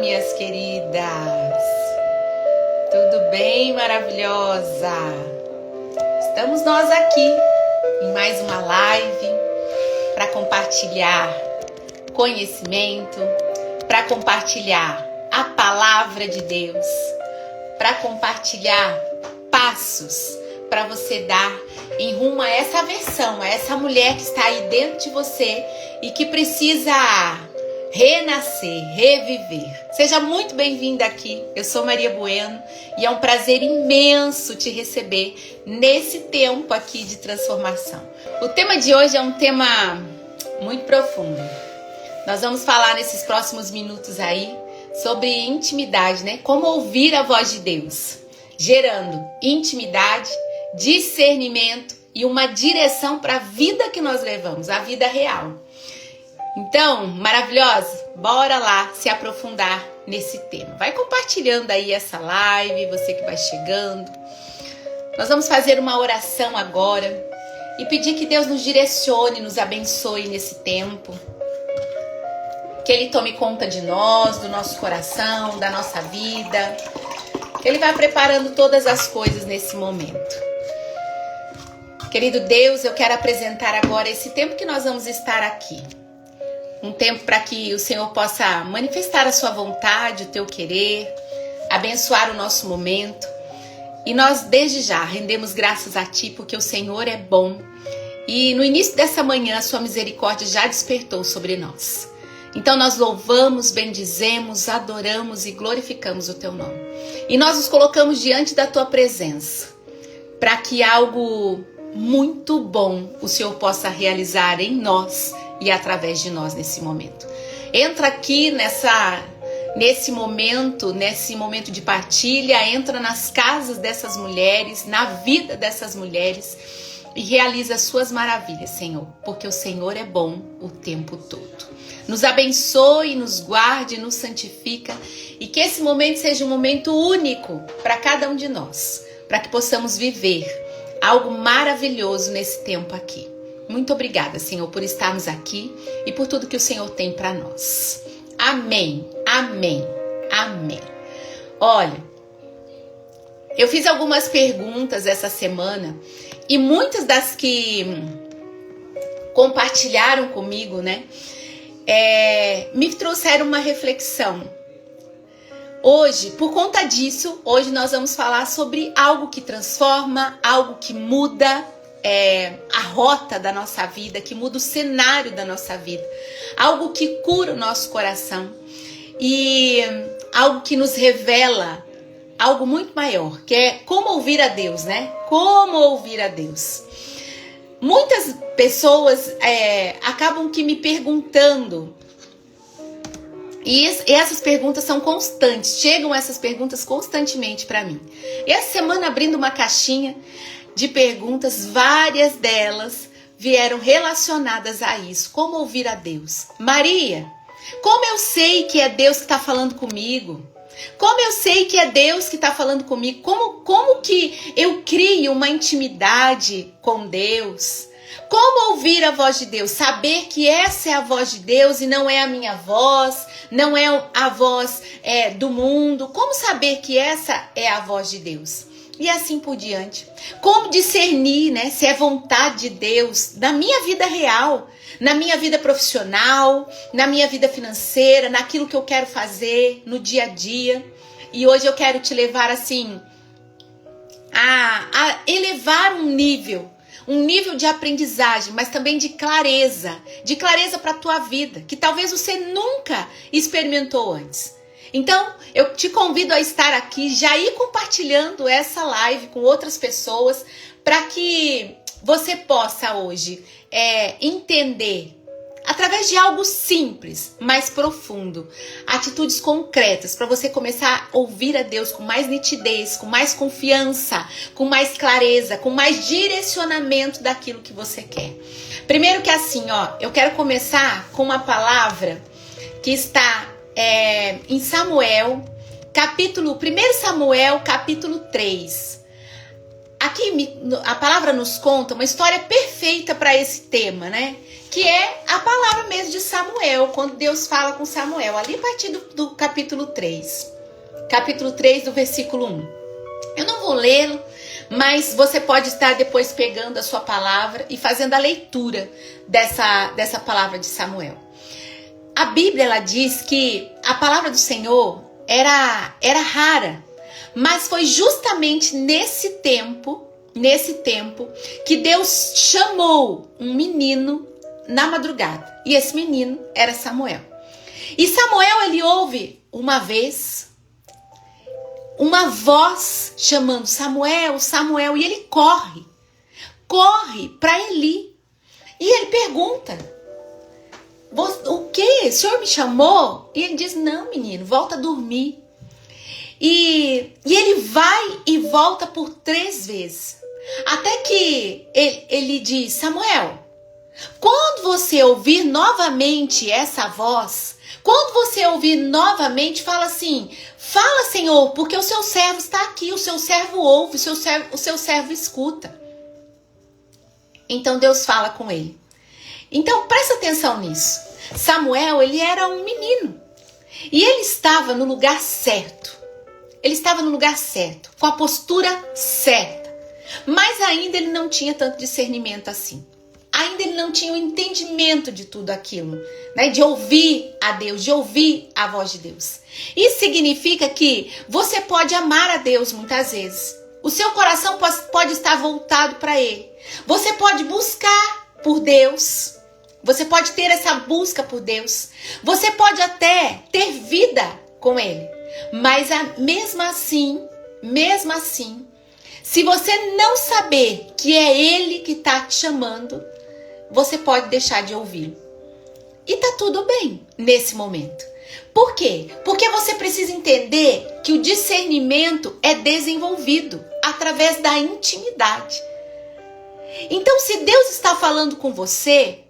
minhas queridas! Tudo bem, maravilhosa? Estamos nós aqui em mais uma live para compartilhar conhecimento, para compartilhar a palavra de Deus, para compartilhar passos para você dar em rumo a essa versão, a essa mulher que está aí dentro de você e que precisa renascer, reviver. Seja muito bem-vinda aqui. Eu sou Maria Bueno e é um prazer imenso te receber nesse tempo aqui de transformação. O tema de hoje é um tema muito profundo. Nós vamos falar nesses próximos minutos aí sobre intimidade, né? Como ouvir a voz de Deus, gerando intimidade, discernimento e uma direção para a vida que nós levamos, a vida real. Então, maravilhosa, bora lá se aprofundar nesse tema. Vai compartilhando aí essa live, você que vai chegando. Nós vamos fazer uma oração agora e pedir que Deus nos direcione, nos abençoe nesse tempo. Que Ele tome conta de nós, do nosso coração, da nossa vida. Que Ele vai preparando todas as coisas nesse momento. Querido Deus, eu quero apresentar agora esse tempo que nós vamos estar aqui. Um tempo para que o Senhor possa manifestar a sua vontade, o teu querer, abençoar o nosso momento. E nós, desde já, rendemos graças a Ti, porque o Senhor é bom. E no início dessa manhã, a sua misericórdia já despertou sobre nós. Então nós louvamos, bendizemos, adoramos e glorificamos o Teu nome. E nós nos colocamos diante da Tua presença, para que algo muito bom o Senhor possa realizar em nós e através de nós nesse momento. Entra aqui nesse momento de partilha, entra nas casas dessas mulheres, na vida dessas mulheres e realiza as suas maravilhas, Senhor, porque o Senhor é bom o tempo todo. Nos abençoe, nos guarde, nos santifica e que esse momento seja um momento único para cada um de nós, para que possamos viver algo maravilhoso nesse tempo aqui. Muito obrigada, Senhor, por estarmos aqui e por tudo que o Senhor tem para nós. Amém, amém, amém. Olha, eu fiz algumas perguntas essa semana e muitas das que compartilharam comigo, né, me trouxeram uma reflexão. Hoje, por conta disso, hoje nós vamos falar sobre algo que transforma, algo que muda a rota da nossa vida, que muda o cenário da nossa vida, algo que cura o nosso coração e algo que nos revela algo muito maior, que é como ouvir a Deus, né? Como ouvir a Deus. Muitas pessoas acabam que me perguntando, e essas perguntas são constantes, chegam essas perguntas constantemente para mim. E essa semana, abrindo uma caixinha de perguntas, várias delas vieram relacionadas a isso. Como ouvir a Deus? Maria, como eu sei que é Deus que está falando comigo? Como eu sei que é Deus que está falando comigo? Como que eu crio uma intimidade com Deus? Como ouvir a voz de Deus? Saber que essa é a voz de Deus e não é a minha voz, não é a voz do mundo. Como saber que essa é a voz de Deus? E assim por diante. Como discernir, né, se é vontade de Deus na minha vida real, na minha vida profissional, na minha vida financeira, naquilo que eu quero fazer no dia a dia. E hoje eu quero te levar assim a elevar um nível de aprendizagem, mas também de clareza para a tua vida, que talvez você nunca experimentou antes. Então, eu te convido a estar aqui, já ir compartilhando essa live com outras pessoas, para que você possa hoje entender, através de algo simples, mais profundo, atitudes concretas, para você começar a ouvir a Deus com mais nitidez, com mais confiança, com mais clareza, com mais direcionamento daquilo que você quer. Primeiro que assim, eu quero começar com uma palavra que está em Samuel, 1 Samuel, capítulo 3. Aqui a palavra nos conta uma história perfeita para esse tema, né? que é a palavra mesmo de Samuel, quando Deus fala com Samuel, ali a partir do capítulo 3. Capítulo 3, do versículo 1. Eu não vou lê-lo, mas você pode estar depois pegando a sua palavra e fazendo a leitura dessa palavra de Samuel. A Bíblia, ela diz que a palavra do Senhor era rara, mas foi justamente nesse tempo que Deus chamou um menino na madrugada. E esse menino era Samuel. E Samuel, ele ouve uma vez uma voz chamando Samuel, Samuel, e ele corre para Eli. E ele pergunta: o que? O senhor me chamou? E ele diz: não, menino, volta a dormir. E ele vai e volta por 3 vezes. Até que ele diz: Samuel, quando você ouvir novamente essa voz, quando você ouvir novamente, fala assim: fala, Senhor, porque o seu servo está aqui, o seu servo ouve, o seu servo escuta. Então Deus fala com ele. Então presta atenção nisso. Samuel, ele era um menino. E ele estava no lugar certo. Ele estava no lugar certo, com a postura certa. Mas ainda ele não tinha tanto discernimento assim. Ainda ele não tinha o entendimento de tudo aquilo, né? De ouvir a Deus, de ouvir a voz de Deus. Isso significa que você pode amar a Deus muitas vezes. O seu coração pode estar voltado para Ele. Você pode buscar por Deus. Você pode ter essa busca por Deus. Você pode até ter vida com Ele. Mas mesmo assim, se você não saber que é Ele que está te chamando, você pode deixar de ouvi-lo. E tá tudo bem nesse momento. Por quê? Porque você precisa entender que o discernimento é desenvolvido através da intimidade. Então, se Deus está falando com você,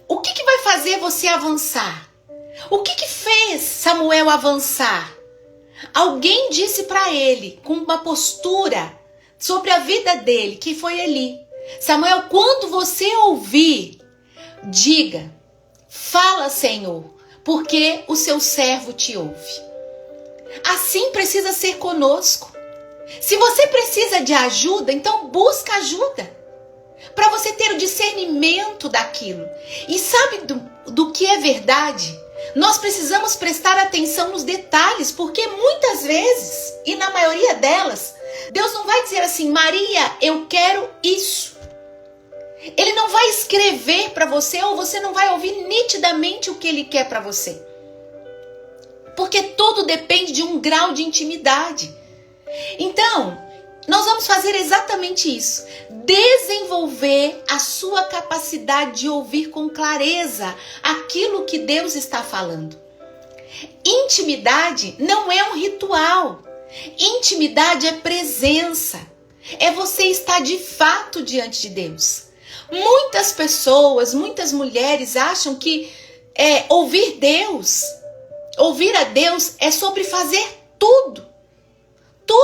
o que vai fazer você avançar? O que fez Samuel avançar? Alguém disse para ele, com uma postura sobre a vida dele, que foi Eli: Samuel, quando você ouvir, diga: fala, Senhor, porque o seu servo te ouve. Assim precisa ser conosco. Se você precisa de ajuda, então busca ajuda, para você ter o discernimento daquilo. E sabe do que é verdade? Nós precisamos prestar atenção nos detalhes, porque muitas vezes, e na maioria delas, Deus não vai dizer assim: Maria, eu quero isso. Ele não vai escrever para você, ou você não vai ouvir nitidamente o que ele quer para você. Porque tudo depende de um grau de intimidade. Então, nós vamos fazer exatamente isso. Desenvolver a sua capacidade de ouvir com clareza aquilo que Deus está falando. Intimidade não é um ritual. Intimidade é presença. É você estar de fato diante de Deus. Muitas pessoas, muitas mulheres acham que ouvir a Deus é sobre fazer tudo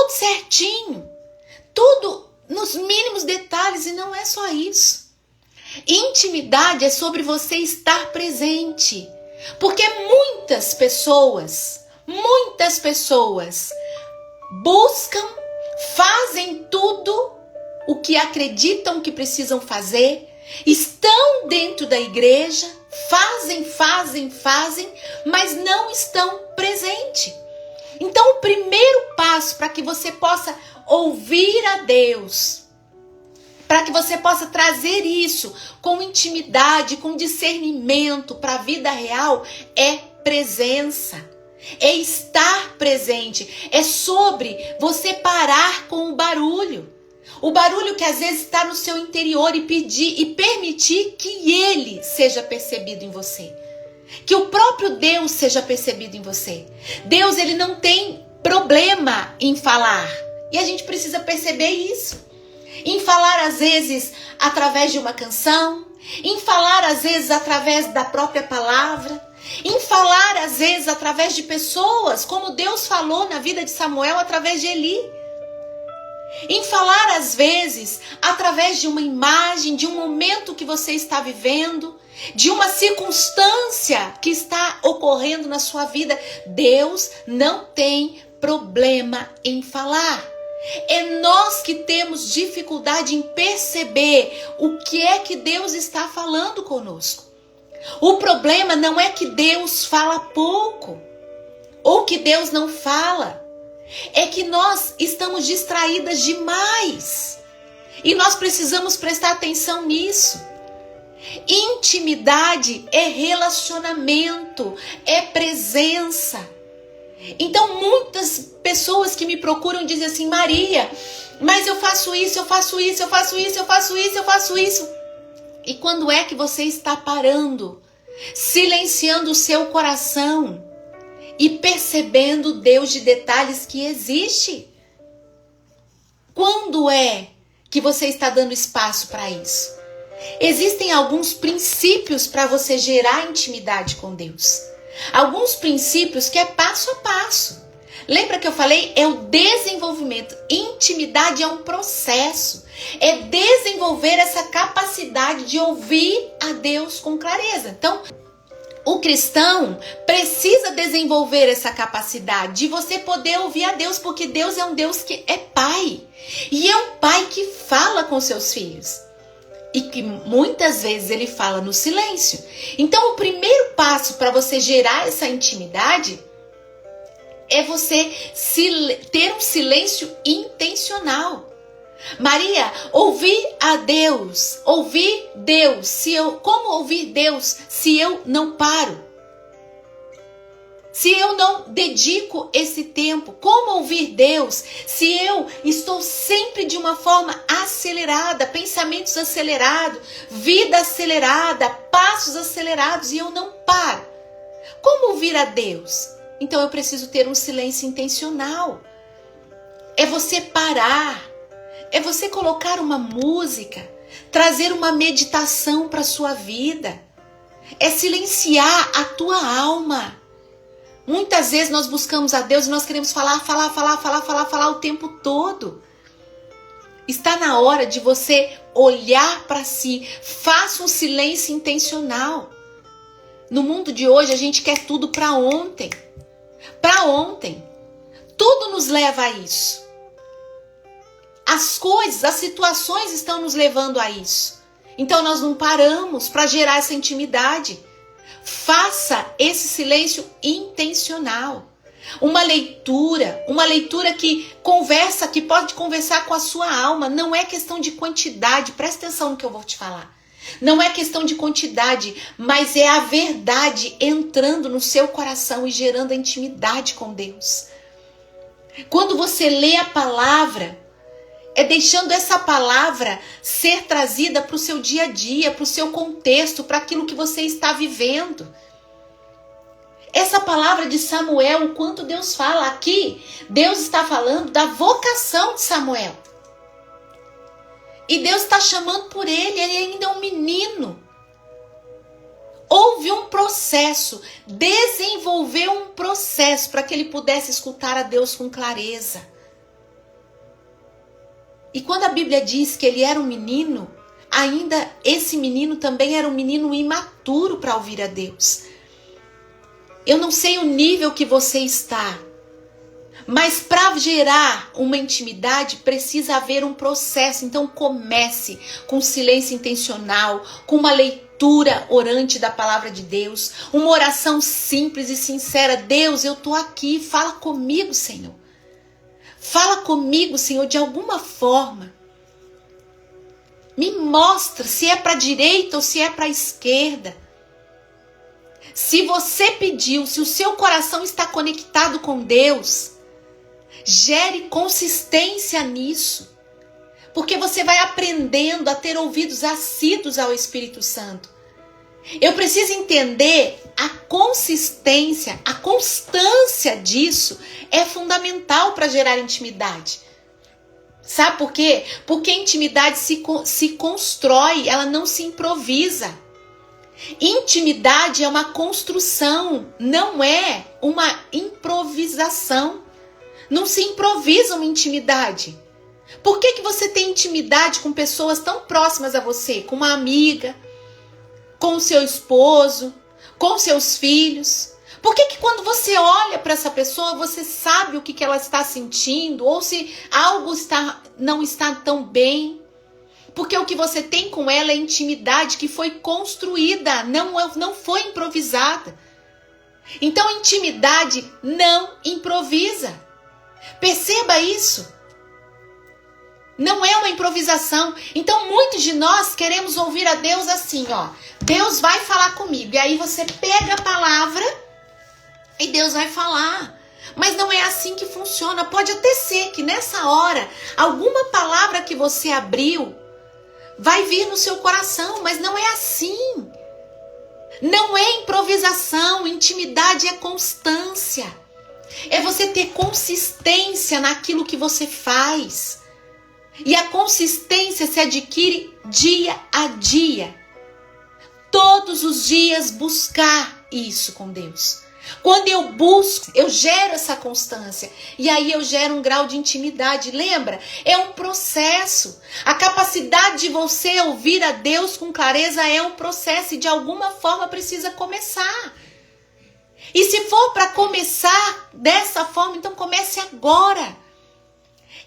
certinho, tudo nos mínimos detalhes, e não é só isso. Intimidade é sobre você estar presente, porque muitas pessoas buscam, fazem tudo o que acreditam que precisam fazer, estão dentro da igreja, fazem, mas não estão presentes. Então, o primeiro passo para que você possa ouvir a Deus, para que você possa trazer isso com intimidade, com discernimento para a vida real, é presença. É estar presente. É sobre você parar com o barulho. O barulho que às vezes está no seu interior, e pedir e permitir que ele seja percebido em você. Que o próprio Deus seja percebido em você. Deus, ele não tem problema em falar. E a gente precisa perceber isso. Em falar às vezes através de uma canção. Em falar às vezes através da própria palavra. Em falar às vezes através de pessoas, como Deus falou na vida de Samuel através de Eli. Em falar às vezes através de uma imagem, de um momento que você está vivendo. de uma circunstância que está ocorrendo na sua vida. Deus não tem problema em falar. É nós que temos dificuldade em perceber o que é que Deus está falando conosco. O problema não é que Deus fala pouco ou que Deus não fala. É que nós estamos distraídas demais. E nós precisamos prestar atenção nisso. Intimidade é relacionamento, é presença. Então muitas pessoas que me procuram dizem assim: Maria, mas eu faço isso, eu faço isso, eu faço isso, eu faço isso, eu faço isso. E quando é que você está parando, silenciando o seu coração e percebendo o Deus de detalhes que existe? Quando é que você está dando espaço para isso? Existem alguns princípios para você gerar intimidade com Deus. Alguns princípios que é passo a passo. Lembra que eu falei? É o desenvolvimento. Intimidade é um processo. É desenvolver essa capacidade de ouvir a Deus com clareza. Então, o cristão precisa desenvolver essa capacidade de você poder ouvir a Deus, porque Deus é um Deus que é pai. E é um pai que fala com seus filhos. E que muitas vezes ele fala no silêncio. Então o primeiro passo para você gerar essa intimidade é você ter um silêncio intencional. Maria, ouvir a Deus, ouvir Deus, como ouvir Deus se eu não paro? Se eu não dedico esse tempo, como ouvir Deus se eu estou sempre de uma forma acelerada, pensamentos acelerados, vida acelerada, passos acelerados e eu não paro? Como ouvir a Deus? Então eu preciso ter um silêncio intencional. É você parar, é você colocar uma música, trazer uma meditação para a sua vida, é silenciar a tua alma. Muitas vezes nós buscamos a Deus e nós queremos falar o tempo todo. Está na hora de você olhar para si. Faça um silêncio intencional. No mundo de hoje a gente quer tudo para ontem. Para ontem. Tudo nos leva a isso. As coisas, as situações estão nos levando a isso. Então nós não paramos para gerar essa intimidade. Faça esse silêncio intencional. Uma leitura que conversa, que pode conversar com a sua alma. Não é questão de quantidade, presta atenção no que eu vou te falar. Não é questão de quantidade, mas é a verdade entrando no seu coração e gerando a intimidade com Deus. Quando você lê a palavra, é deixando essa palavra ser trazida para o seu dia a dia, para o seu contexto, para aquilo que você está vivendo. Essa palavra de Samuel, o quanto Deus fala aqui, Deus está falando da vocação de Samuel. E Deus está chamando por ele ainda é um menino. Houve um processo, desenvolveu um processo para que ele pudesse escutar a Deus com clareza. E quando a Bíblia diz que ele era um menino, ainda esse menino também era um menino imaturo para ouvir a Deus. Eu não sei o nível que você está, mas para gerar uma intimidade precisa haver um processo. Então comece com silêncio intencional, com uma leitura orante da palavra de Deus, uma oração simples e sincera. Deus, eu estou aqui, fala comigo, Senhor. Fala comigo, Senhor, de alguma forma. Me mostra se é para a direita ou se é para a esquerda. Se você pediu, se o seu coração está conectado com Deus, gere consistência nisso. Porque você vai aprendendo a ter ouvidos assíduos ao Espírito Santo. Eu preciso entender a consistência, a constância disso é fundamental para gerar intimidade. Sabe por quê? Porque a intimidade se constrói, ela não se improvisa. Intimidade é uma construção, não é uma improvisação. Não se improvisa uma intimidade. Por que você tem intimidade com pessoas tão próximas a você? Com uma amiga, com o seu esposo, com seus filhos? Por que quando você olha para essa pessoa, você sabe o que ela está sentindo? Ou se algo não está tão bem? Porque o que você tem com ela é intimidade que foi construída, não foi improvisada. Então, intimidade não improvisa. Perceba isso. Não é uma improvisação. Então, muitos de nós queremos ouvir a Deus assim, ó. Deus vai falar comigo. E aí você pega a palavra e Deus vai falar. Mas não é assim que funciona. Pode até ser que nessa hora, alguma palavra que você abriu vai vir no seu coração, mas não é assim. Não é improvisação. Intimidade é constância. É você ter consistência naquilo que você faz. E a consistência se adquire dia a dia. Todos os dias buscar isso com Deus. Quando eu busco, eu gero essa constância. E aí eu gero um grau de intimidade. Lembra? É um processo. A capacidade de você ouvir a Deus com clareza é um processo. E de alguma forma precisa começar. E se for para começar dessa forma, então comece agora.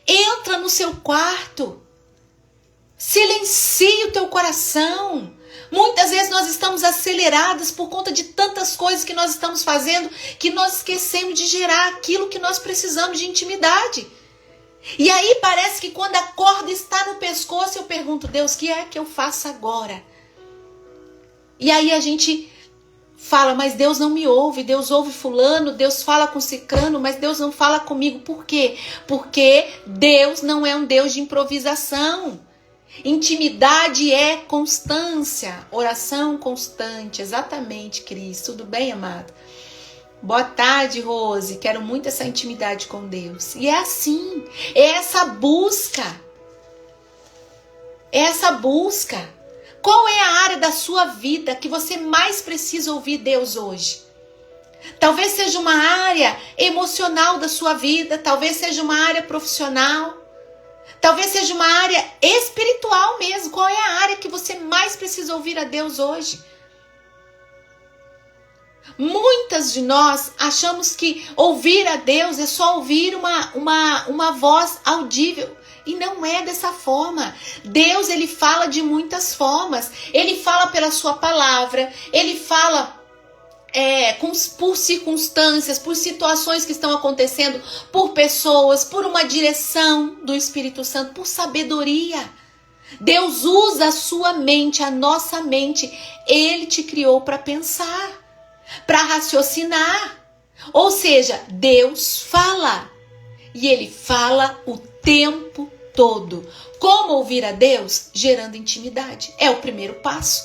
Entra no seu quarto. Silencie o teu coração. Muitas vezes nós estamos aceleradas por conta de tantas coisas que nós estamos fazendo, que nós esquecemos de gerar aquilo que nós precisamos de intimidade. E aí parece que quando a corda está no pescoço, eu pergunto, Deus, o que é que eu faço agora? E aí a gente fala, mas Deus não me ouve, Deus ouve fulano, Deus fala com cicrano, mas Deus não fala comigo. Por quê? Porque Deus não é um Deus de improvisação. Intimidade é constância, oração constante, exatamente, Cris. Tudo bem, amado? Boa tarde, Rose. Quero muito essa intimidade com Deus. E é assim, é essa busca. É essa busca. Qual é a área da sua vida que você mais precisa ouvir Deus hoje? Talvez seja uma área emocional da sua vida, talvez seja uma área profissional, talvez seja uma área espiritual mesmo. Qual é a área que você mais precisa ouvir a Deus hoje? Muitas de nós achamos que ouvir a Deus é só ouvir uma voz audível. E não é dessa forma. Deus, ele fala de muitas formas. Ele fala pela sua palavra. Ele fala por circunstâncias, por situações que estão acontecendo, por pessoas, por uma direção do Espírito Santo, por sabedoria. Deus usa a sua mente, a nossa mente. Ele te criou para pensar, para raciocinar. Ou seja, Deus fala. E ele fala o tempo todo. Como ouvir a Deus? Gerando intimidade. É o primeiro passo.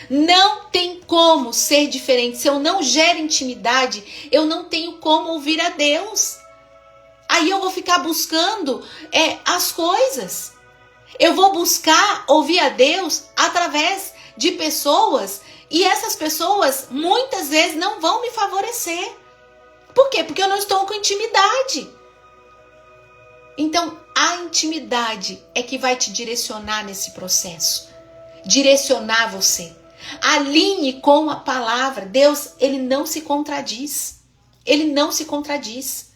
Não tem como ser diferente. Se eu não gero intimidade, eu não tenho como ouvir a Deus. Aí eu vou ficar buscando as coisas. Eu vou buscar ouvir a Deus através de pessoas. E essas pessoas muitas vezes não vão me favorecer. Por quê? Porque eu não estou com intimidade. Então, a intimidade é que vai te direcionar nesse processo. Direcionar você. Alinhe com a palavra. Deus, ele não se contradiz. Ele não se contradiz.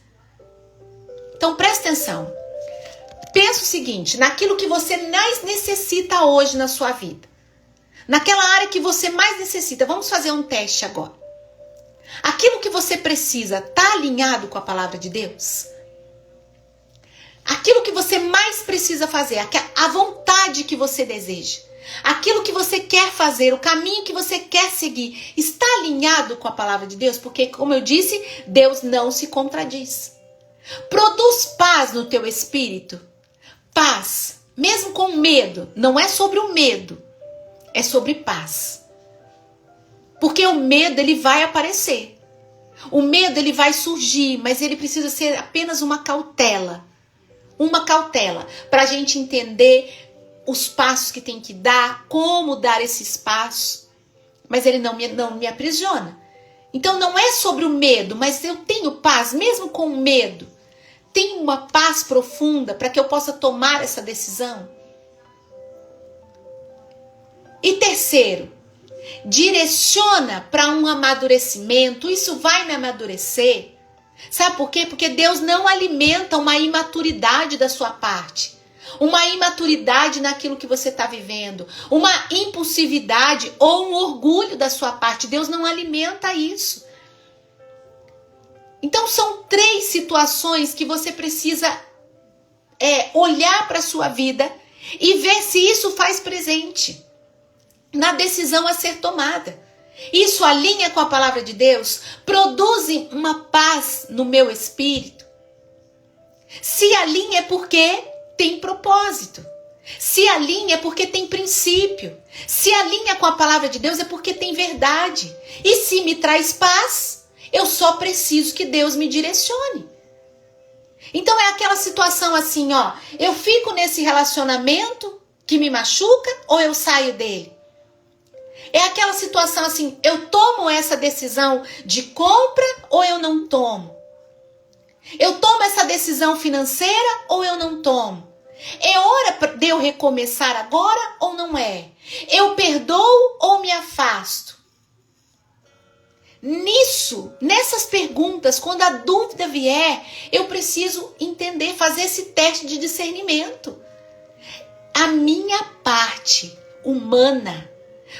Então, presta atenção. Pensa o seguinte, naquilo que você mais necessita hoje na sua vida. Naquela área que você mais necessita. Vamos fazer um teste agora. Aquilo que você precisa está alinhado com a palavra de Deus? Aquilo que você mais precisa fazer, a vontade que você deseja, aquilo que você quer fazer, o caminho que você quer seguir, está alinhado com a palavra de Deus? Porque, como eu disse, Deus não se contradiz. Produz paz no teu espírito. Paz, mesmo com medo. Não é sobre o medo, é sobre paz. Porque o medo, ele vai aparecer. O medo, ele vai surgir, mas ele precisa ser apenas uma cautela. Uma cautela para a gente entender os passos que tem que dar, como dar esses passos. Mas ele não me aprisiona. Então não é sobre o medo, mas eu tenho paz, mesmo com medo. Tenho uma paz profunda para que eu possa tomar essa decisão. E terceiro, direciona para um amadurecimento, isso vai me amadurecer. Sabe por quê? Porque Deus não alimenta uma imaturidade da sua parte. Uma imaturidade naquilo que você está vivendo. Uma impulsividade ou um orgulho da sua parte. Deus não alimenta isso. Então são 3 situações que você precisa olhar para a sua vida e ver se isso faz presente na decisão a ser tomada. Isso alinha com a palavra de Deus? Produz uma paz no meu espírito? Se alinha é porque tem propósito. Se alinha é porque tem princípio. Se alinha com a palavra de Deus é porque tem verdade. E se me traz paz, eu só preciso que Deus me direcione. Então é aquela situação assim, eu fico nesse relacionamento que me machuca ou eu saio dele? É aquela situação assim, eu tomo essa decisão de compra ou eu não tomo? Eu tomo essa decisão financeira ou eu não tomo? É hora de eu recomeçar agora ou não é? Eu perdoo ou me afasto? Nessas perguntas, quando a dúvida vier, eu preciso entender, fazer esse teste de discernimento. A minha parte humana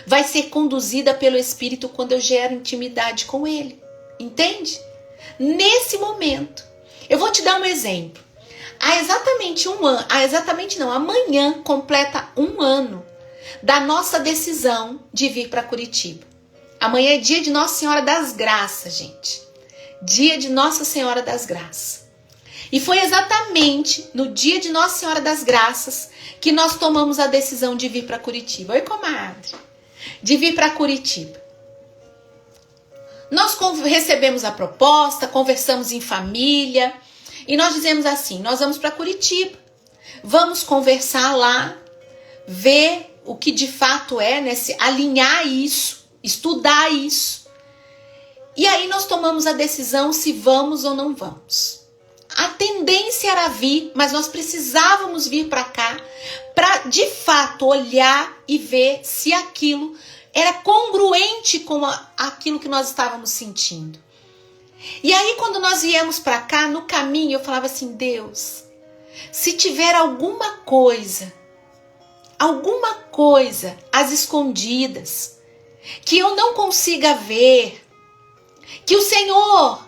vai ser conduzida pelo Espírito quando eu gero intimidade com Ele. Entende? Nesse momento, eu vou te dar um exemplo. Amanhã completa 1 ano da nossa decisão de vir para Curitiba. Amanhã é dia de Nossa Senhora das Graças, gente. Dia de Nossa Senhora das Graças. E foi exatamente no dia de Nossa Senhora das Graças que nós tomamos a decisão de vir para Curitiba. Oi, comadre. De vir para Curitiba. Nós recebemos a proposta, conversamos em família e nós dizemos assim, nós vamos para Curitiba. Vamos conversar lá, ver o que de fato é, alinhar isso, estudar isso. E aí nós tomamos a decisão se vamos ou não vamos. A tendência era vir, mas nós precisávamos vir para cá para de fato olhar e ver se aquilo era congruente com aquilo que nós estávamos sentindo. E aí quando nós viemos para cá, no caminho eu falava assim, Deus, se tiver alguma coisa às escondidas, que eu não consiga ver, que o Senhor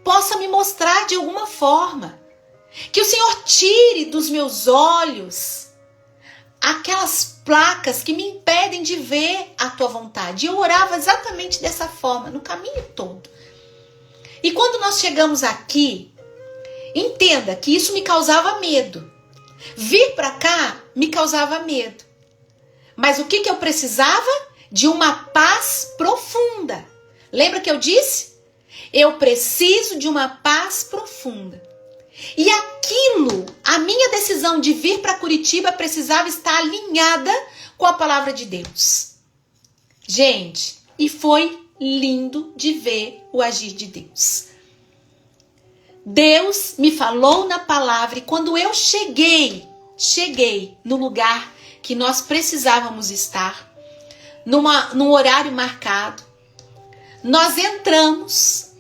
possa me mostrar de alguma forma, que o Senhor tire dos meus olhos aquelas placas que me impedem de ver a tua vontade. Eu orava exatamente dessa forma, no caminho todo. E quando nós chegamos aqui, entenda que isso me causava medo. Vir para cá me causava medo. Mas o que eu precisava? De uma paz profunda. Lembra que eu disse? Eu preciso de uma paz profunda. E a minha decisão de vir para Curitiba precisava estar alinhada com a palavra de Deus. Gente, e foi lindo de ver o agir de Deus. Deus me falou na palavra e quando eu cheguei no lugar que nós precisávamos estar, num horário marcado, nós entramos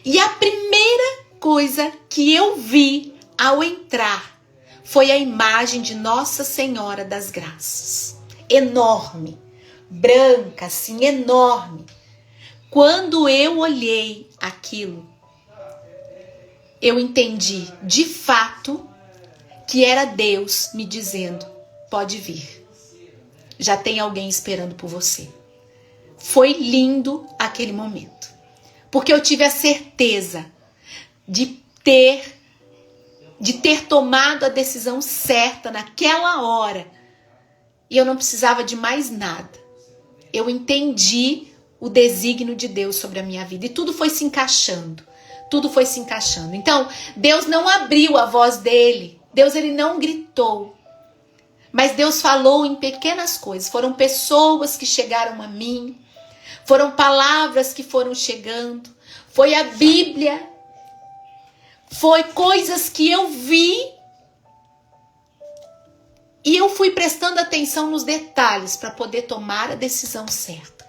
e a primeira coisa que eu vi ao entrar foi a imagem de Nossa Senhora das Graças. Enorme, branca assim, enorme. Quando eu olhei aquilo, eu entendi de fato que era Deus me dizendo, pode vir. Já tem alguém esperando por você. Foi lindo aquele momento. Porque eu tive a certeza de ter tomado a decisão certa naquela hora. E eu não precisava de mais nada. Eu entendi o desígnio de Deus sobre a minha vida. E tudo foi se encaixando. Tudo foi se encaixando. Então, Deus não abriu a voz dele. Deus, ele não gritou. Mas Deus falou em pequenas coisas. Foram pessoas que chegaram a mim. Foram palavras que foram chegando. Foi a Bíblia. Foi coisas que eu vi. E eu fui prestando atenção nos detalhes para poder tomar a decisão certa.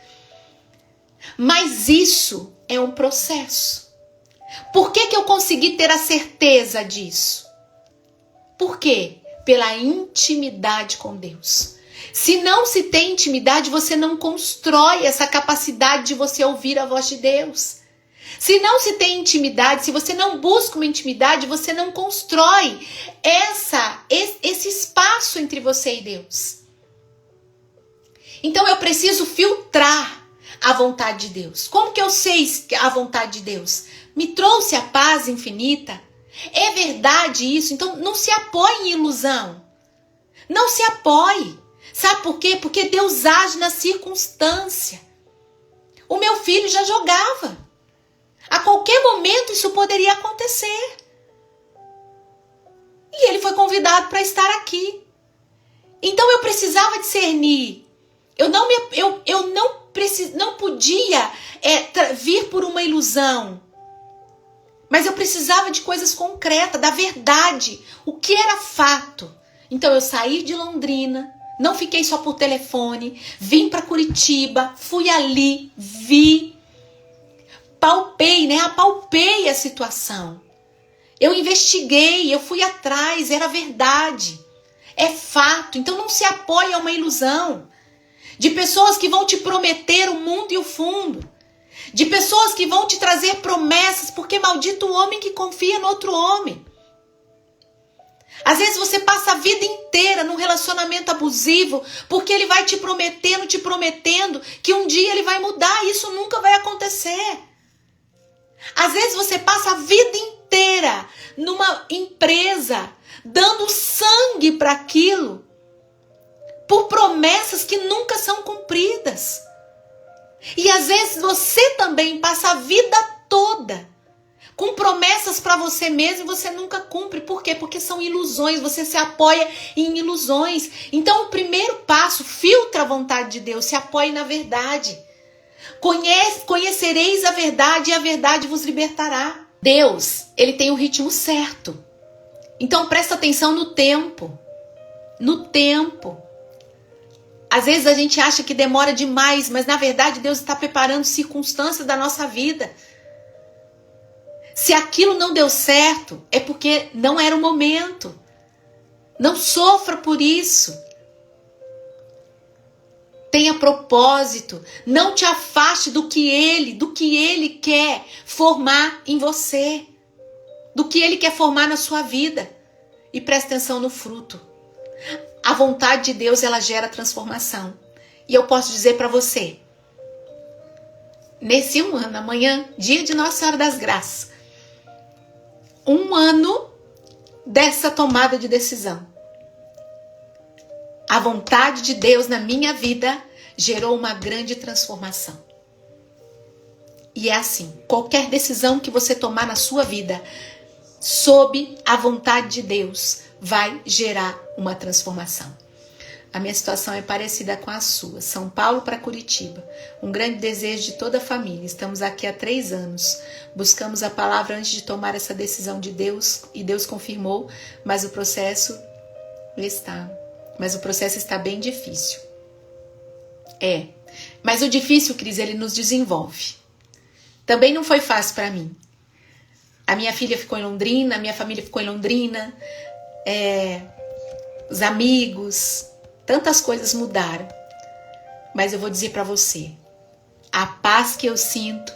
Mas isso é um processo. Por que eu consegui ter a certeza disso? Por quê? Pela intimidade com Deus. Se não se tem intimidade, você não constrói essa capacidade de você ouvir a voz de Deus. Se não se tem intimidade, se você não busca uma intimidade, você não constrói esse espaço entre você e Deus. Então eu preciso filtrar a vontade de Deus. Como que eu sei a vontade de Deus? Me trouxe a paz infinita? É verdade isso? Então não se apoie em ilusão. Não se apoie. Sabe por quê? Porque Deus age na circunstância. O meu filho já jogava. A qualquer momento isso poderia acontecer. E ele foi convidado para estar aqui. Então eu precisava discernir. Eu não podia vir por uma ilusão. Mas eu precisava de coisas concretas, da verdade. O que era fato. Então eu saí de Londrina. Não fiquei só por telefone. Vim para Curitiba. Fui ali. Vi. Palpei, né? Apalpei a situação. Eu investiguei. Eu fui atrás. Era verdade. É fato. Então não se apoie a uma ilusão. De pessoas que vão te prometer o mundo e o fundo. De pessoas que vão te trazer promessas, porque maldito o homem que confia no outro homem. Às vezes você passa a vida inteira num relacionamento abusivo, porque ele vai te prometendo que um dia ele vai mudar e isso nunca vai acontecer. Às vezes você passa a vida inteira numa empresa, dando sangue para aquilo, por promessas que nunca são cumpridas. E às vezes você também passa a vida toda com promessas para você mesmo e você nunca cumpre. Por quê? Porque são ilusões, você se apoia em ilusões. Então o primeiro passo, filtra a vontade de Deus, se apoie na verdade. Conhecereis a verdade e a verdade vos libertará. Deus, ele tem o ritmo certo. Então presta atenção no tempo. No tempo. Às vezes a gente acha que demora demais, mas na verdade Deus está preparando circunstâncias da nossa vida. Se aquilo não deu certo, é porque não era o momento. Não sofra por isso. Tenha propósito. Não te afaste do que Ele quer formar em você. Do que Ele quer formar na sua vida. E preste atenção no fruto. A vontade de Deus, ela gera transformação. E eu posso dizer para você, nesse 1 ano, amanhã, dia de Nossa Senhora das Graças, 1 ano dessa tomada de decisão. A vontade de Deus na minha vida gerou uma grande transformação. E é assim, qualquer decisão que você tomar na sua vida, sob a vontade de Deus, vai gerar uma transformação. A minha situação é parecida com a sua. São Paulo para Curitiba. Um grande desejo de toda a família. Estamos aqui há 3 anos. Buscamos a palavra antes de tomar essa decisão de Deus. E Deus confirmou. Mas o processo está bem difícil. Mas o difícil, Cris, ele nos desenvolve. Também não foi fácil para mim. A minha filha ficou em Londrina. A minha família ficou em Londrina. Os amigos, tantas coisas mudaram. Mas eu vou dizer para você, a paz que eu sinto,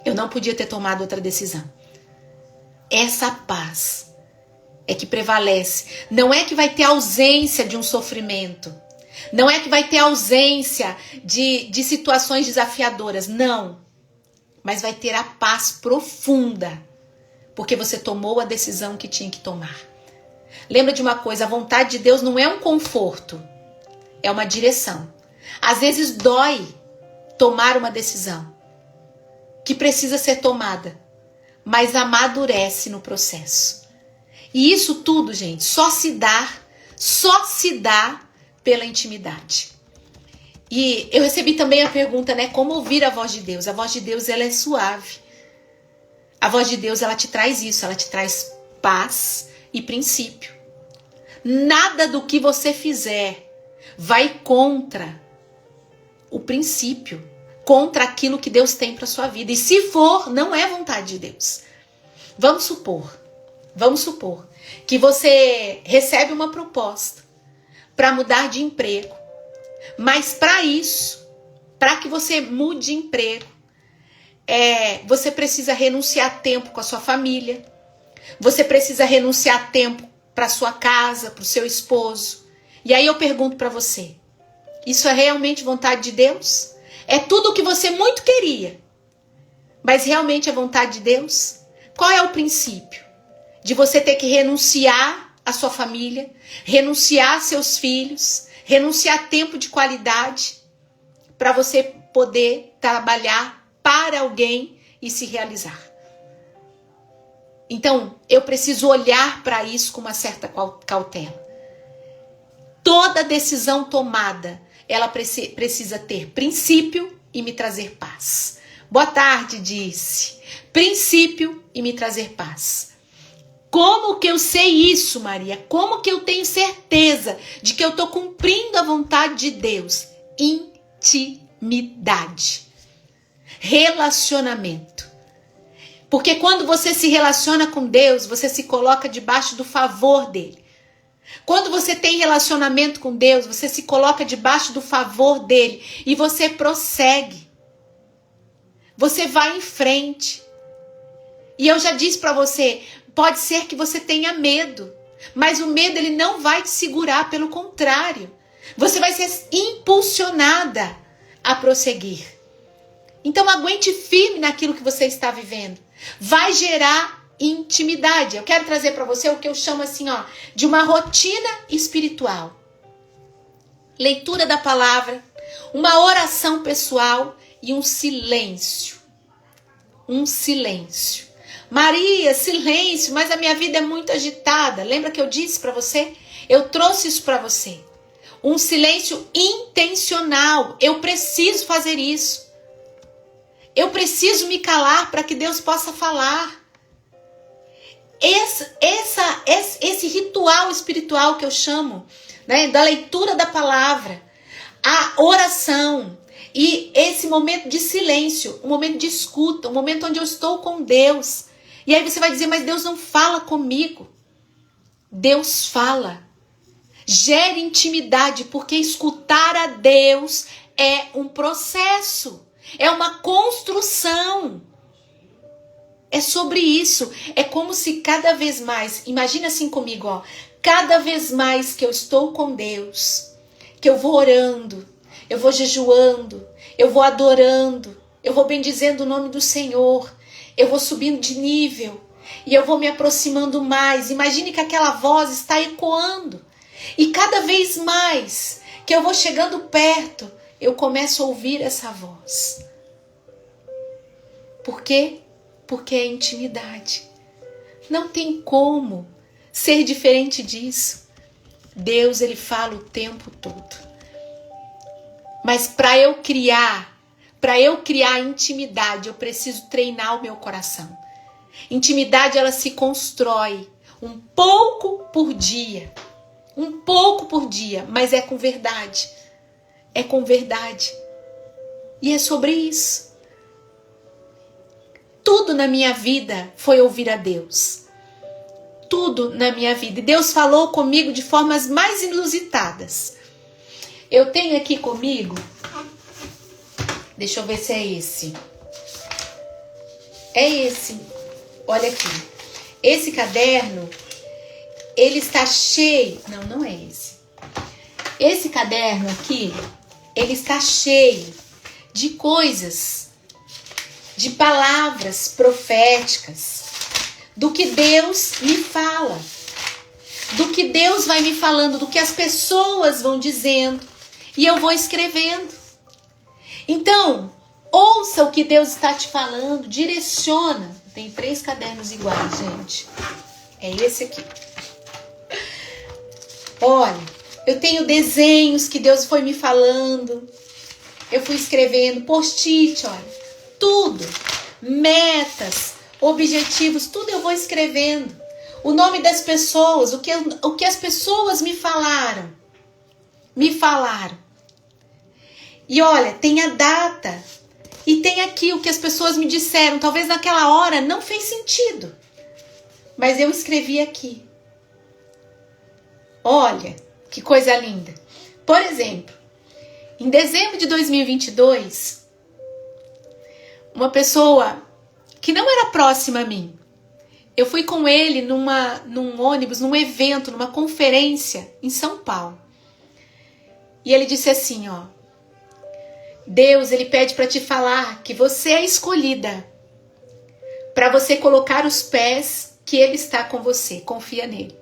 eu não podia ter tomado outra decisão. Essa paz é que prevalece. Não é que vai ter ausência de um sofrimento. Não é que vai ter ausência de situações desafiadoras. Não. Mas vai ter a paz profunda. Porque você tomou a decisão que tinha que tomar. Lembra de uma coisa, a vontade de Deus não é um conforto, é uma direção. Às vezes dói tomar uma decisão que precisa ser tomada, mas amadurece no processo. E isso tudo, gente, só se dá pela intimidade. E eu recebi também a pergunta, né, como ouvir a voz de Deus? A voz de Deus, ela é suave. A voz de Deus, ela te traz isso, ela te traz paz e princípio. Nada do que você fizer vai contra o princípio. contra aquilo que Deus tem para sua vida. E se for, não é vontade de Deus. Vamos supor que você recebe uma proposta para mudar de emprego. Mas para isso, para que você mude de emprego, você precisa renunciar tempo com a sua família. Você precisa renunciar tempo para sua casa, para o seu esposo. E aí eu pergunto para você, isso é realmente vontade de Deus? É tudo o que você muito queria, mas realmente é vontade de Deus? Qual é o princípio? De você ter que renunciar à sua família, renunciar aos seus filhos, renunciar a tempo de qualidade para você poder trabalhar para alguém e se realizar. Então, eu preciso olhar para isso com uma certa cautela. Toda decisão tomada, ela precisa ter princípio e me trazer paz. Boa tarde, disse. Princípio e me trazer paz. Como que eu sei isso, Maria? Como que eu tenho certeza de que eu estou cumprindo a vontade de Deus? Intimidade. Relacionamento. Porque quando você se relaciona com Deus, você se coloca debaixo do favor dele. Quando você tem relacionamento com Deus, você se coloca debaixo do favor dele e você prossegue. Você vai em frente. E eu já disse para você, pode ser que você tenha medo, mas o medo ele não vai te segurar, pelo contrário. Você vai ser impulsionada a prosseguir. Então aguente firme naquilo que você está vivendo. Vai gerar intimidade. Eu quero trazer para você o que eu chamo assim, de uma rotina espiritual. Leitura da palavra, uma oração pessoal e um silêncio. Um silêncio. Maria, silêncio, mas a minha vida é muito agitada. Lembra que eu disse para você? Eu trouxe isso para você. Um silêncio intencional. Eu preciso fazer isso. Eu preciso me calar para que Deus possa falar. Esse ritual espiritual que eu chamo, né, da leitura da palavra, a oração e esse momento de silêncio, um momento de escuta, um momento onde eu estou com Deus. E aí você vai dizer, mas Deus não fala comigo. Deus fala. Gere intimidade, porque escutar a Deus é um processo, é uma construção. É sobre isso. É como se cada vez mais, imagina assim comigo, cada vez mais que eu estou com Deus, que eu vou orando, eu vou jejuando, eu vou adorando, eu vou bendizendo o nome do Senhor, eu vou subindo de nível e eu vou me aproximando mais. Imagine que aquela voz está ecoando. E cada vez mais que eu vou chegando perto, eu começo a ouvir essa voz. Por quê? Porque é intimidade. Não tem como ser diferente disso. Deus, ele fala o tempo todo. Mas para eu criar intimidade, eu preciso treinar o meu coração. Intimidade, ela se constrói um pouco por dia. Um pouco por dia, mas é com verdade. É com verdade. E é sobre isso. Tudo na minha vida foi ouvir a Deus. Tudo na minha vida. E Deus falou comigo de formas mais inusitadas. Eu tenho aqui comigo, deixa eu ver se é esse. É esse. Olha aqui. Esse caderno, ele está cheio. Não é esse. Esse caderno aqui, ele está cheio de coisas, de palavras proféticas, do que Deus me fala, do que Deus vai me falando, do que as pessoas vão dizendo, e eu vou escrevendo. Então, ouça o que Deus está te falando, direciona. Tem 3 cadernos iguais, gente. É esse aqui. Olha, eu tenho desenhos que Deus foi me falando. Eu fui escrevendo, post-it, olha. Tudo. Metas, objetivos, tudo eu vou escrevendo. O nome das pessoas, o que as pessoas me falaram. Me falaram. E olha, tem a data. E tem aqui o que as pessoas me disseram. Talvez naquela hora não fez sentido. Mas eu escrevi aqui. Olha, que coisa linda. Por exemplo, em dezembro de 2022, uma pessoa que não era próxima a mim, eu fui com ele num ônibus, num evento, numa conferência em São Paulo. E ele disse assim, ó: Deus, ele pede para te falar que você é escolhida para você colocar os pés que ele está com você, confia nele.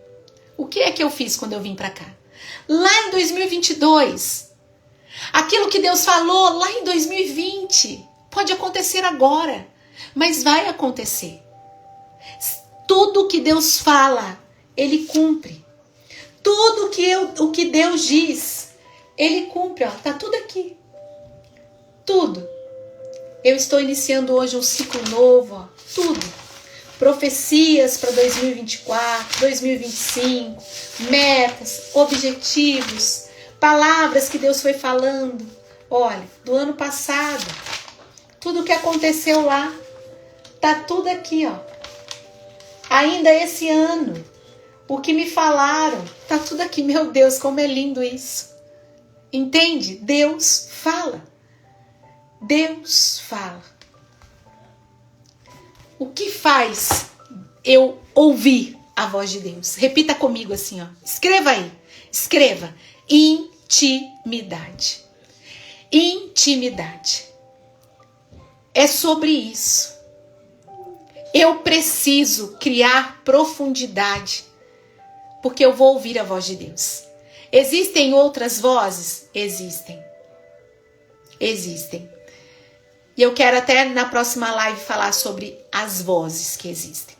O que é que eu fiz quando eu vim para cá? Lá em 2022, aquilo que Deus falou lá em 2020, pode acontecer agora, mas vai acontecer. Tudo que Deus fala, ele cumpre. Tudo o que Deus diz, ele cumpre. Ó, tá tudo aqui. Tudo. Eu estou iniciando hoje um ciclo novo, ó, tudo. Profecias para 2024, 2025, metas, objetivos, palavras que Deus foi falando. Olha, do ano passado, tudo que aconteceu lá, tá tudo aqui, ó. Ainda esse ano, o que me falaram, tá tudo aqui. Meu Deus, como é lindo isso. Entende? Deus fala. Deus fala. O que faz eu ouvir a voz de Deus? Repita comigo assim, ó. Escreva aí. Escreva. Intimidade. Intimidade. É sobre isso. Eu preciso criar profundidade, porque eu vou ouvir a voz de Deus. Existem outras vozes? Existem. Existem. E eu quero até na próxima live falar sobre as vozes que existem.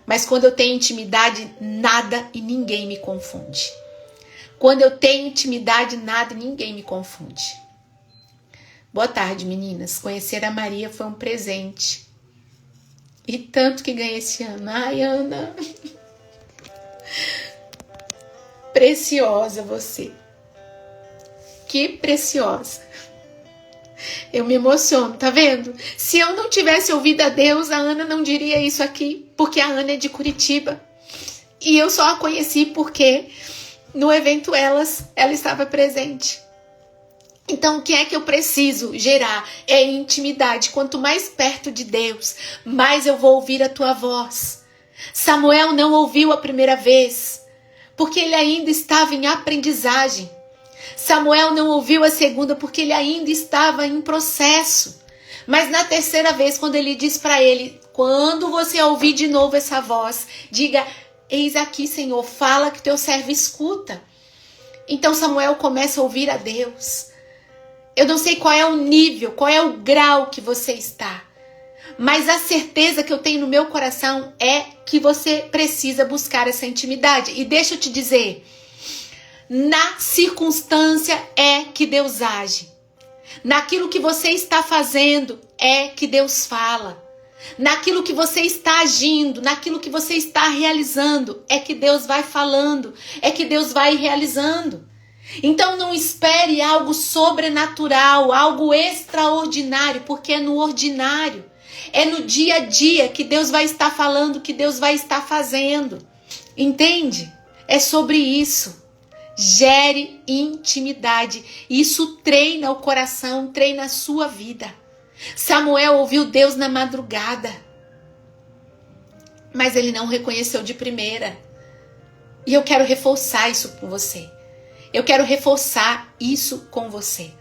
Mas quando eu tenho intimidade, nada e ninguém me confunde. Quando eu tenho intimidade, nada e ninguém me confunde. Boa tarde, meninas. Conhecer a Maria foi um presente. E tanto que ganhei esse ano. Ai, Ana. Preciosa você. Que preciosa. Eu me emociono, tá vendo? Se eu não tivesse ouvido a Deus, a Ana não diria isso aqui. Porque a Ana é de Curitiba. E eu só a conheci porque no evento ela estava presente. Então, o que é que eu preciso gerar? É intimidade. Quanto mais perto de Deus, mais eu vou ouvir a tua voz. Samuel não ouviu a primeira vez, porque ele ainda estava em aprendizagem. Samuel não ouviu a segunda, porque ele ainda estava em processo. Mas na terceira vez, quando ele diz para ele, quando você ouvir de novo essa voz, diga, eis aqui, Senhor, fala que teu servo escuta. Então Samuel começa a ouvir a Deus. Eu não sei qual é o nível, qual é o grau que você está. Mas a certeza que eu tenho no meu coração é que você precisa buscar essa intimidade. E deixa eu te dizer, na circunstância é que Deus age. Naquilo que você está fazendo é que Deus fala. Naquilo que você está agindo, naquilo que você está realizando, é que Deus vai falando, é que Deus vai realizando. Então não espere algo sobrenatural, algo extraordinário, porque é no ordinário, é no dia a dia que Deus vai estar falando, que Deus vai estar fazendo. Entende? É sobre isso. Gere intimidade. Isso treina o coração, treina a sua vida. Samuel ouviu Deus na madrugada, mas ele não reconheceu de primeira. E eu quero reforçar isso com você. Eu quero reforçar isso com você.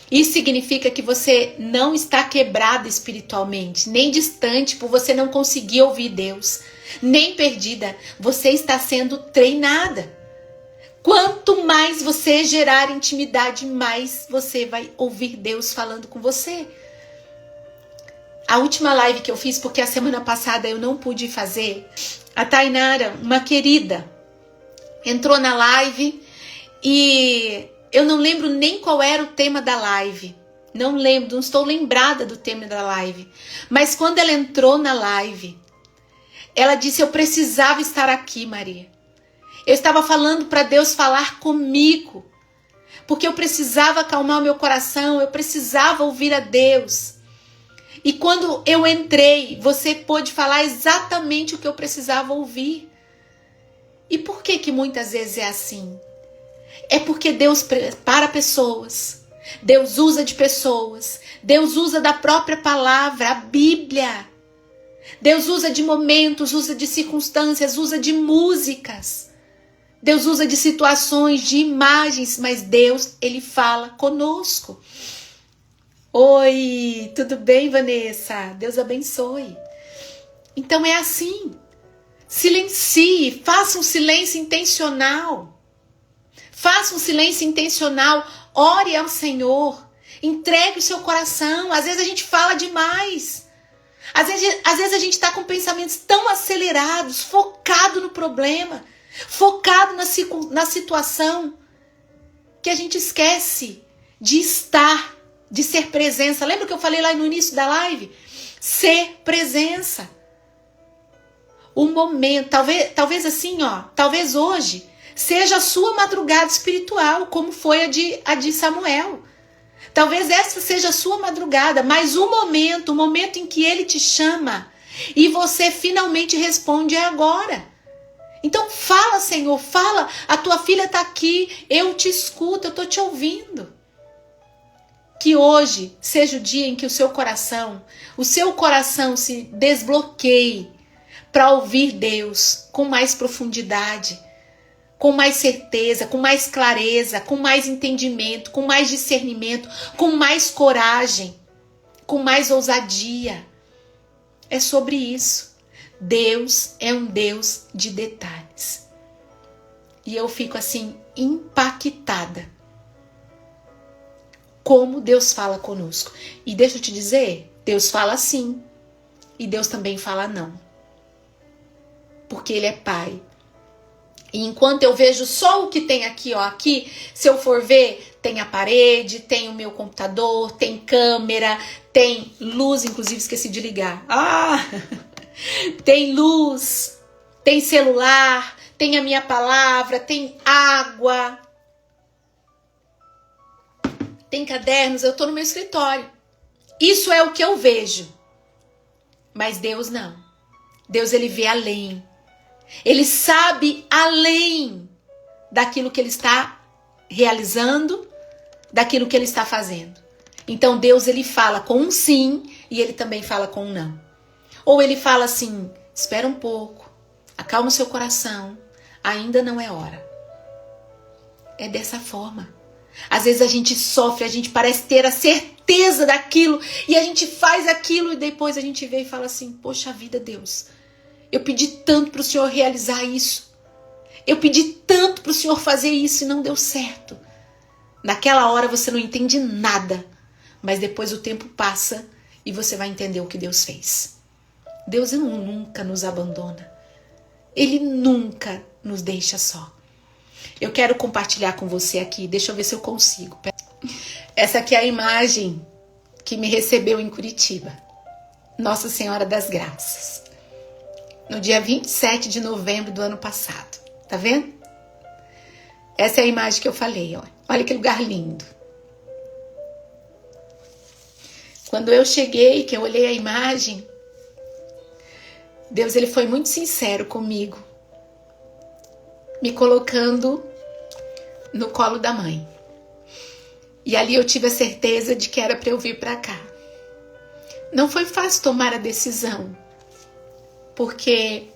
Isso significa que você não está quebrada espiritualmente, nem distante por você não conseguir ouvir Deus, nem perdida. Você está sendo treinada. Quanto mais você gerar intimidade, mais você vai ouvir Deus falando com você. A última live que eu fiz, porque a semana passada eu não pude fazer, a Tainara, uma querida, entrou na live e eu não lembro nem qual era o tema da live. Não lembro, não estou lembrada do tema da live. Mas quando ela entrou na live, ela disse, eu precisava estar aqui, Maria. Eu estava falando para Deus falar comigo. Porque eu precisava acalmar o meu coração, eu precisava ouvir a Deus. E quando eu entrei, você pôde falar exatamente o que eu precisava ouvir. E por que que muitas vezes é assim? É porque Deus prepara pessoas. Deus usa de pessoas. Deus usa da própria palavra, a Bíblia. Deus usa de momentos, usa de circunstâncias, usa de músicas. Deus usa de situações, de imagens, mas Deus, Ele fala conosco. Oi, tudo bem, Vanessa? Deus abençoe. Então é assim. Silencie, faça um silêncio intencional. Faça um silêncio intencional, ore ao Senhor, entregue o seu coração. Às vezes a gente fala demais. Às vezes a gente está com pensamentos tão acelerados, focado no problema, focado na situação, que a gente esquece de estar, de ser presença. Lembra que eu falei lá no início da live? Ser presença. O momento, talvez assim, talvez hoje seja a sua madrugada espiritual, como foi a de Samuel. Talvez essa seja a sua madrugada, mas o momento em que ele te chama e você finalmente responde é agora. Então fala, Senhor, fala, a tua filha está aqui, eu te escuto, eu estou te ouvindo. Que hoje seja o dia em que o seu coração se desbloqueie para ouvir Deus com mais profundidade, com mais certeza, com mais clareza, com mais entendimento, com mais discernimento, com mais coragem, com mais ousadia. É sobre isso. Deus é um Deus de detalhes. E eu fico assim impactada como Deus fala conosco. E deixa eu te dizer, Deus fala sim. E Deus também fala não. Porque Ele é Pai. E enquanto eu vejo só o que tem aqui, aqui, se eu for ver, tem a parede, tem o meu computador, tem câmera, tem luz, inclusive esqueci de ligar. Tem luz, tem celular, tem a minha palavra, tem água, tem cadernos, eu tô no meu escritório. Isso é o que eu vejo. Mas Deus não. Deus, Ele vê além. Ele sabe além daquilo que Ele está realizando, daquilo que Ele está fazendo. Então Deus, Ele fala com um sim e Ele também fala com um não. Ou Ele fala assim, espera um pouco, acalma o seu coração, ainda não é hora. É dessa forma. Às vezes a gente sofre, a gente parece ter a certeza daquilo e a gente faz aquilo e depois a gente vê e fala assim, poxa vida, Deus, eu pedi tanto para o Senhor realizar isso. Eu pedi tanto para o Senhor fazer isso e não deu certo. Naquela hora você não entende nada, mas depois o tempo passa e você vai entender o que Deus fez. Deus nunca nos abandona. Ele nunca nos deixa só. Eu quero compartilhar com você aqui, deixa eu ver se eu consigo. Essa aqui é a imagem que me recebeu em Curitiba. Nossa Senhora das Graças. No dia 27 de novembro do ano passado. Tá vendo? Essa é a imagem que eu falei, ó. Olha que lugar lindo. Quando eu cheguei, que eu olhei a imagem, Deus, Ele foi muito sincero comigo, me colocando no colo da mãe. E ali eu tive a certeza de que era para eu vir para cá. Não foi fácil tomar a decisão, porque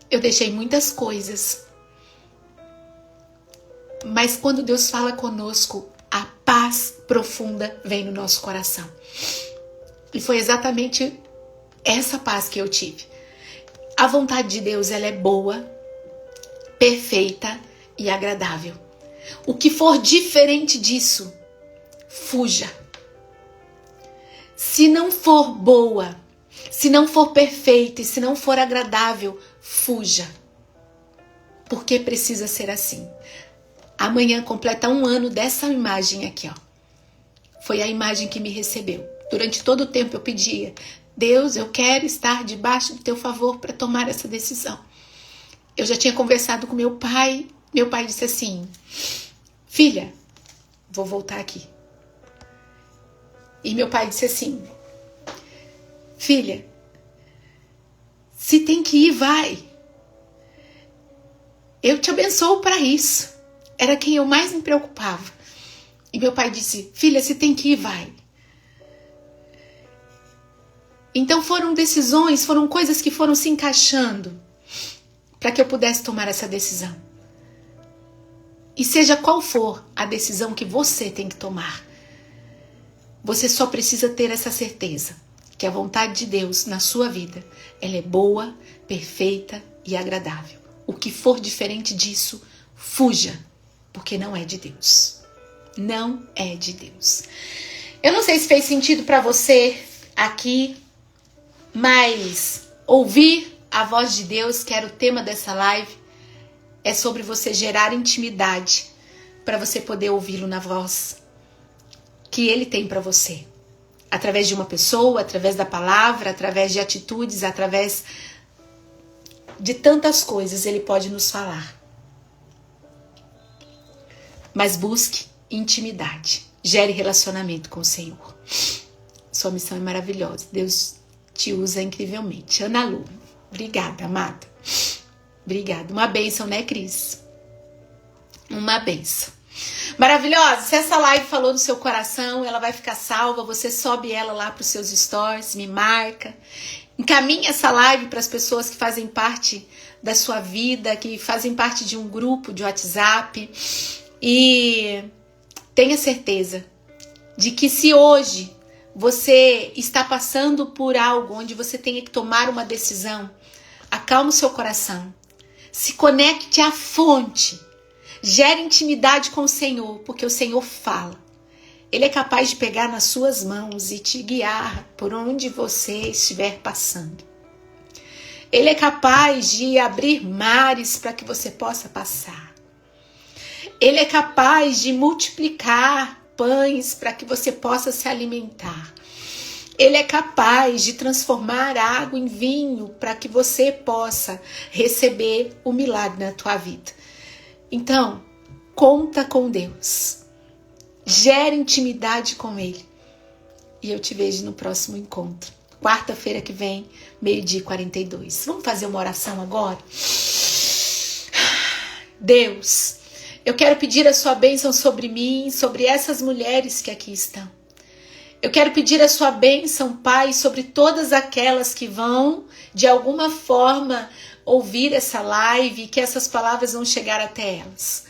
eu deixei muitas coisas. Mas quando Deus fala conosco, a paz profunda vem no nosso coração. E foi exatamente essa paz que eu tive. A vontade de Deus, ela é boa, perfeita e agradável. O que for diferente disso, fuja. Se não for boa, se não for perfeita e se não for agradável, fuja. Porque precisa ser assim. Amanhã completa 1 ano dessa imagem aqui, ó. Foi a imagem que me recebeu. Durante todo o tempo eu pedia, Deus, eu quero estar debaixo do teu favor para tomar essa decisão. Eu já tinha conversado com meu pai. Meu pai disse assim, filha, vou voltar aqui. E meu pai disse assim: filha, se tem que ir, vai. Eu te abençoo para isso. Era quem eu mais me preocupava. E meu pai disse: filha, se tem que ir, vai. Então foram decisões, foram coisas que foram se encaixando para que eu pudesse tomar essa decisão. E seja qual for a decisão que você tem que tomar, você só precisa ter essa certeza que a vontade de Deus na sua vida, ela é boa, perfeita e agradável. O que for diferente disso, fuja, porque não é de Deus. Não é de Deus. Eu não sei se fez sentido para você aqui, mas ouvir a voz de Deus, que era o tema dessa live, é sobre você gerar intimidade para você poder ouvi-lo na voz que ele tem para você. Através de uma pessoa, através da palavra, através de atitudes, através de tantas coisas ele pode nos falar. Mas busque intimidade. Gere relacionamento com o Senhor. Sua missão é maravilhosa. Deus te usa incrivelmente. Ana Lu, obrigada, amada. Obrigada. Uma bênção, né, Cris? Uma bênção. Maravilhosa. Se essa live falou no seu coração, ela vai ficar salva. Você sobe ela lá para os seus stories, me marca. Encaminha essa live para as pessoas que fazem parte da sua vida, que fazem parte de um grupo de WhatsApp. E tenha certeza de que se hoje você está passando por algo onde você tenha que tomar uma decisão, acalme o seu coração. Se conecte à fonte. Gere intimidade com o Senhor, porque o Senhor fala. Ele é capaz de pegar nas suas mãos e te guiar por onde você estiver passando. Ele é capaz de abrir mares para que você possa passar. Ele é capaz de multiplicar pães para que você possa se alimentar. Ele é capaz de transformar água em vinho para que você possa receber o milagre na tua vida. Então, conta com Deus. Gere intimidade com Ele. E eu te vejo no próximo encontro. Quarta-feira que vem, 12h42. Vamos fazer uma oração agora? Deus, eu quero pedir a sua bênção sobre mim, sobre essas mulheres que aqui estão. Eu quero pedir a sua bênção, Pai, sobre todas aquelas que vão, de alguma forma, ouvir essa live, que essas palavras vão chegar até elas.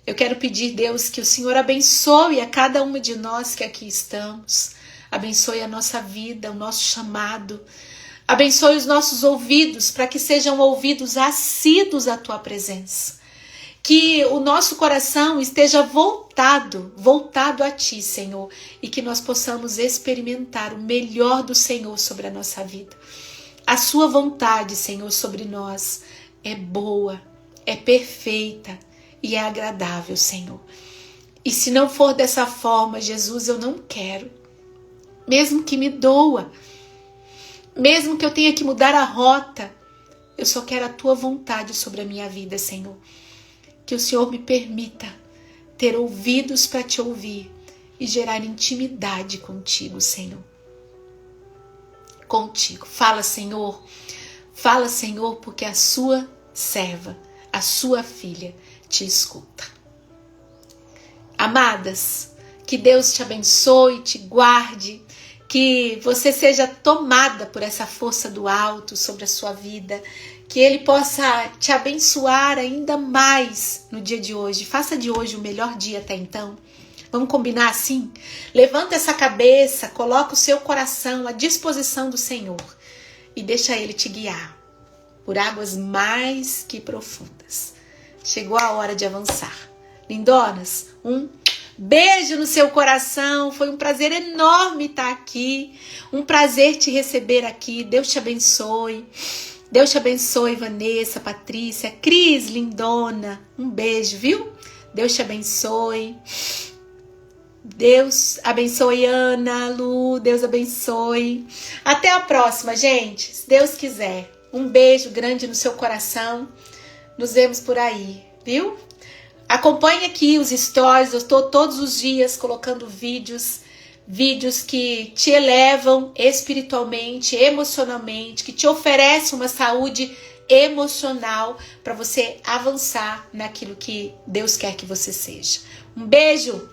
Eu quero pedir, Deus, que o Senhor abençoe a cada uma de nós que aqui estamos. Abençoe a nossa vida, o nosso chamado. Abençoe os nossos ouvidos, para que sejam ouvidos assíduos à tua presença. Que o nosso coração esteja voltado a Ti, Senhor, e que nós possamos experimentar o melhor do Senhor sobre a nossa vida. A sua vontade, Senhor, sobre nós é boa, é perfeita e é agradável, Senhor. E se não for dessa forma, Jesus, eu não quero. Mesmo que me doa, mesmo que eu tenha que mudar a rota, eu só quero a tua vontade sobre a minha vida, Senhor. Que o Senhor me permita ter ouvidos para te ouvir e gerar intimidade contigo, Senhor. Contigo. Fala, Senhor, porque a sua serva, a sua filha, te escuta. Amadas, que Deus te abençoe, te guarde, que você seja tomada por essa força do alto sobre a sua vida, que Ele possa te abençoar ainda mais no dia de hoje. Faça de hoje o melhor dia até então. Vamos combinar assim? Levanta essa cabeça, coloca o seu coração à disposição do Senhor e deixa Ele te guiar por águas mais que profundas. Chegou a hora de avançar. Lindonas, um beijo no seu coração. Foi um prazer enorme estar aqui. Um prazer te receber aqui. Deus te abençoe. Deus te abençoe, Vanessa, Patrícia, Cris, lindona. Um beijo, viu? Deus te abençoe. Deus abençoe, Ana, Lu. Deus abençoe. Até a próxima, gente. Se Deus quiser. Um beijo grande no seu coração. Nos vemos por aí, viu? Acompanhe aqui os stories. Eu estou todos os dias colocando vídeos vídeos que te elevam espiritualmente, emocionalmente, que te oferecem uma saúde emocional para você avançar naquilo que Deus quer que você seja. Um beijo!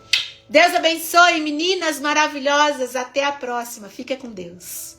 Deus abençoe, meninas maravilhosas. Até a próxima. Fica com Deus.